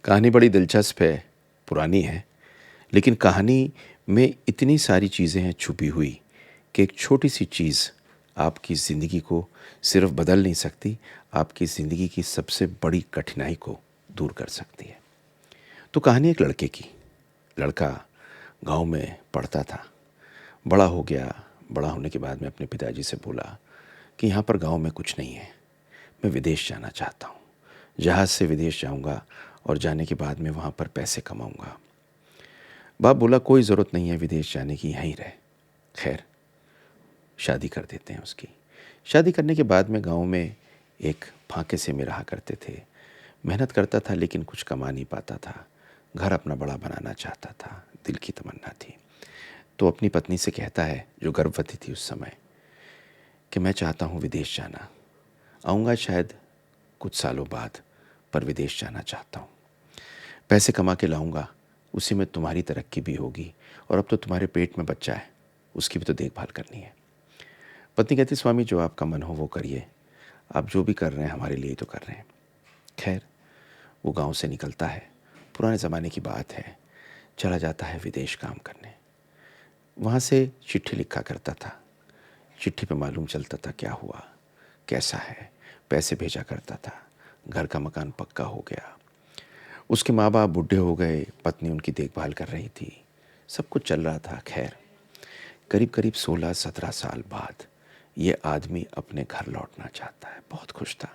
कहानी बड़ी दिलचस्प है, पुरानी है, लेकिन कहानी में इतनी सारी चीज़ें हैं छुपी हुई कि एक छोटी-सी चीज़ आपकी ज़िंदगी को सिर्फ़ बदल नहीं सकती, आपकी ज़िंदगी की सबसे बड़ी कठिनाई को दूर कर सकती है। तो कहानी एक लड़के की। लड़का गाँव में पढ़ता था, बड़ा हो गया, बड़ा होने के बाद में अपने पिताजी से बोला कि यहाँ पर गाँव में कुछ नहीं है, मैं विदेश जाना चाहता हूँ। जहाज़ से विदेश जाऊँगा और जाने के बाद में वहाँ पर पैसे कमाऊँगा। बाप बोला कोई ज़रूरत नहीं है विदेश जाने की, यहीं रह। खैर, शादी कर देते हैं उसकी। शादी करने के बाद में गाँव में एक फाँके से में रहा करते थे। मेहनत करता था लेकिन कुछ कमा नहीं पाता था। घर अपना बड़ा बनाना चाहता था, दिल की तमन्ना थी। तो अपनी पत्नी से कहता है, जो गर्भवती थी उस समय, कि मैं चाहता हूँ विदेश जाना। आऊँगा शायद कुछ सालों बाद, पर विदेश जाना चाहता हूँ। पैसे कमा के लाऊंगा, उसी में तुम्हारी तरक्की भी होगी और अब तो तुम्हारे पेट में बच्चा है, उसकी भी तो देखभाल करनी है। पत्नी कहती, स्वामी जो आपका मन हो वो करिए, आप जो भी कर रहे हैं हमारे लिए ही तो कर रहे हैं। खैर, वो गांव से निकलता है, पुराने ज़माने की बात है, चला जाता है विदेश काम करने। वहाँ से चिट्ठी लिखा करता था, चिट्ठी पे मालूम चलता था क्या हुआ, कैसा है, पैसे भेजा करता था। घर का मकान पक्का हो गया, उसके माँ बाप बूढ़े हो गए, पत्नी उनकी देखभाल कर रही थी, सब कुछ चल रहा था। खैर, करीब करीब 16-17 साल बाद ये आदमी अपने घर लौटना चाहता है, बहुत खुश था।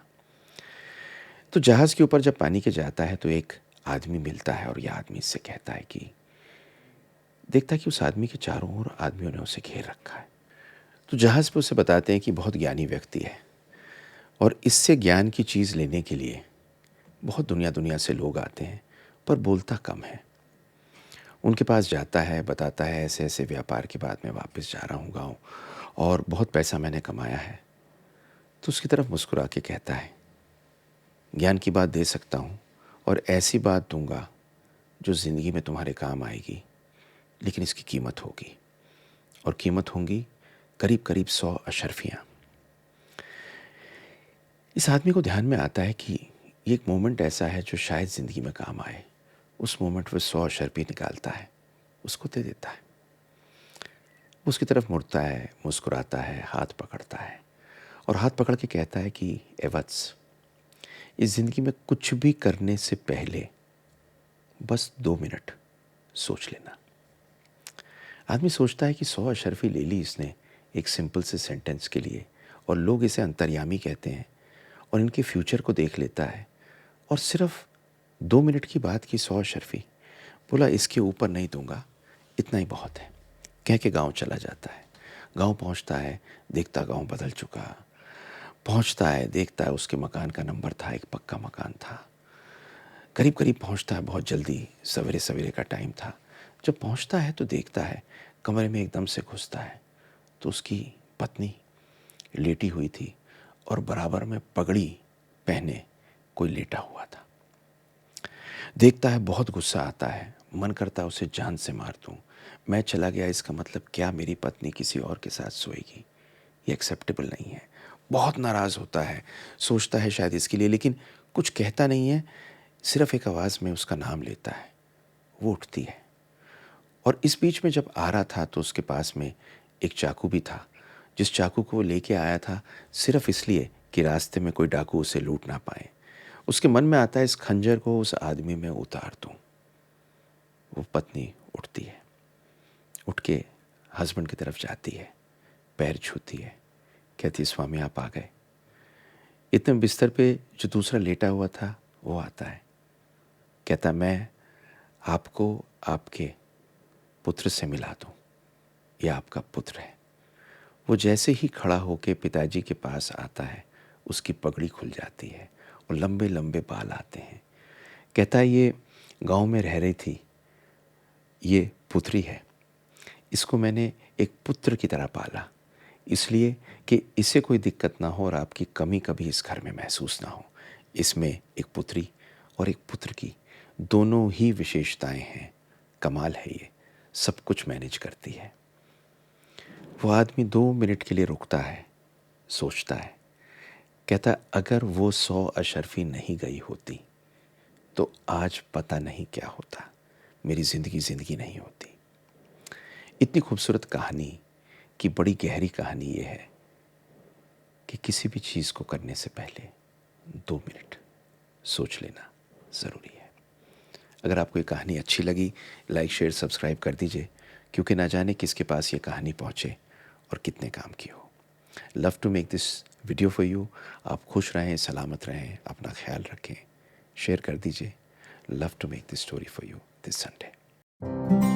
तो जहाज़ के ऊपर जब पानी के जाता है तो एक आदमी मिलता है और यह आदमी इससे कहता है कि देखता है कि उस आदमी के चारों ओर आदमियों ने उसे घेर रखा है। तो जहाज़ पे उसे बताते हैं कि बहुत ज्ञानी व्यक्ति है और इससे ज्ञान की चीज़ लेने के लिए बहुत दुनिया दुनिया से लोग आते हैं, पर बोलता कम है। उनके पास जाता है, बताता है ऐसे ऐसे व्यापार के बाद मैं वापस जा रहा हूँ गाँव और बहुत पैसा मैंने कमाया है। तो उसकी तरफ मुस्कुरा के कहता है, ज्ञान की बात दे सकता हूँ और ऐसी बात दूंगा जो ज़िंदगी में तुम्हारे काम आएगी, लेकिन इसकी कीमत होगी और कीमत होंगी करीब करीब 100 अशर्फियाँ। इस आदमी को ध्यान में आता है कि ये एक मोमेंट ऐसा है जो शायद ज़िंदगी में काम आए। उस मोमेंट में 100 अशर्फी निकालता है, उसको दे देता है। उसकी तरफ मुड़ता है, मुस्कुराता है, हाथ पकड़ता है और हाथ पकड़ के कहता है कि ए वत्स, इस ज़िंदगी में कुछ भी करने से पहले बस 2 मिनट सोच लेना। आदमी सोचता है कि 100 अशर्फी ले ली इसने एक सिंपल से सेंटेंस के लिए, और लोग इसे अंतर्यामी कहते हैं, और इनके फ्यूचर को देख लेता है और सिर्फ 2 मिनट की बात की 100 अशर्फी। बोला इसके ऊपर नहीं दूंगा, इतना ही बहुत है। कह के गाँव चला जाता है। गाँव पहुँचता है, देखता गाँव बदल चुका। पहुँचता है, देखता है उसके मकान का नंबर था, एक पक्का मकान था। करीब करीब पहुँचता है, बहुत जल्दी, सवेरे सवेरे का टाइम था। जब पहुँचता है तो देखता है, कमरे में एकदम से घुसता है तो उसकी पत्नी लेटी हुई थी और बराबर में पगड़ी पहने कोई लेटा हुआ था। देखता है, बहुत गुस्सा आता है, मन करता है उसे जान से मार दूं। मैं चला गया, इसका मतलब क्या मेरी पत्नी किसी और के साथ सोएगी? ये एक्सेप्टेबल नहीं है। बहुत नाराज़ होता है, सोचता है शायद इसके लिए, लेकिन कुछ कहता नहीं है, सिर्फ एक आवाज़ में उसका नाम लेता है। वो उठती है और इस बीच में जब आ रहा था तो उसके पास में एक चाकू भी था, जिस चाकू को वो लेके आया था सिर्फ इसलिए कि रास्ते में कोई डाकू उसे लूट ना पाए। उसके मन में आता है इस खंजर को उस आदमी में उतार दूं। वो पत्नी उठती है, उठ के हस्बैंड की तरफ जाती है, पैर छूती है, कहती है स्वामी आप आ गए। इतने बिस्तर पे जो दूसरा लेटा हुआ था वो आता है, कहता मैं आपको आपके पुत्र से मिला दूं, ये आपका पुत्र है। वो जैसे ही खड़ा होके पिताजी के पास आता है, उसकी पगड़ी खुल जाती है और लंबे लंबे बाल आते हैं। कहता है ये गांव में रह रही थी, ये पुत्री है, इसको मैंने एक पुत्र की तरह पाला, इसलिए कि इसे कोई दिक्कत ना हो और आपकी कमी कभी इस घर में महसूस ना हो। इसमें एक पुत्री और एक पुत्र की दोनों ही विशेषताएं हैं। कमाल है ये, सब कुछ मैनेज करती है। वो आदमी 2 मिनट के लिए रुकता है, सोचता है, कहता अगर वो 100 अशर्फी नहीं गई होती तो आज पता नहीं क्या होता, मेरी ज़िंदगी ज़िंदगी नहीं होती। इतनी खूबसूरत कहानी की बड़ी गहरी कहानी ये है कि किसी भी चीज़ को करने से पहले 2 मिनट सोच लेना ज़रूरी है। अगर आपको ये कहानी अच्छी लगी, लाइक शेयर सब्सक्राइब कर दीजिए, क्योंकि ना जाने किसके पास ये कहानी पहुँचे और कितने काम की हो। Love to make this video for you. आप खुश रहें, सलामत रहें, अपना ख्याल रखें, शेयर कर दीजिए। Love to make this story for you this Sunday.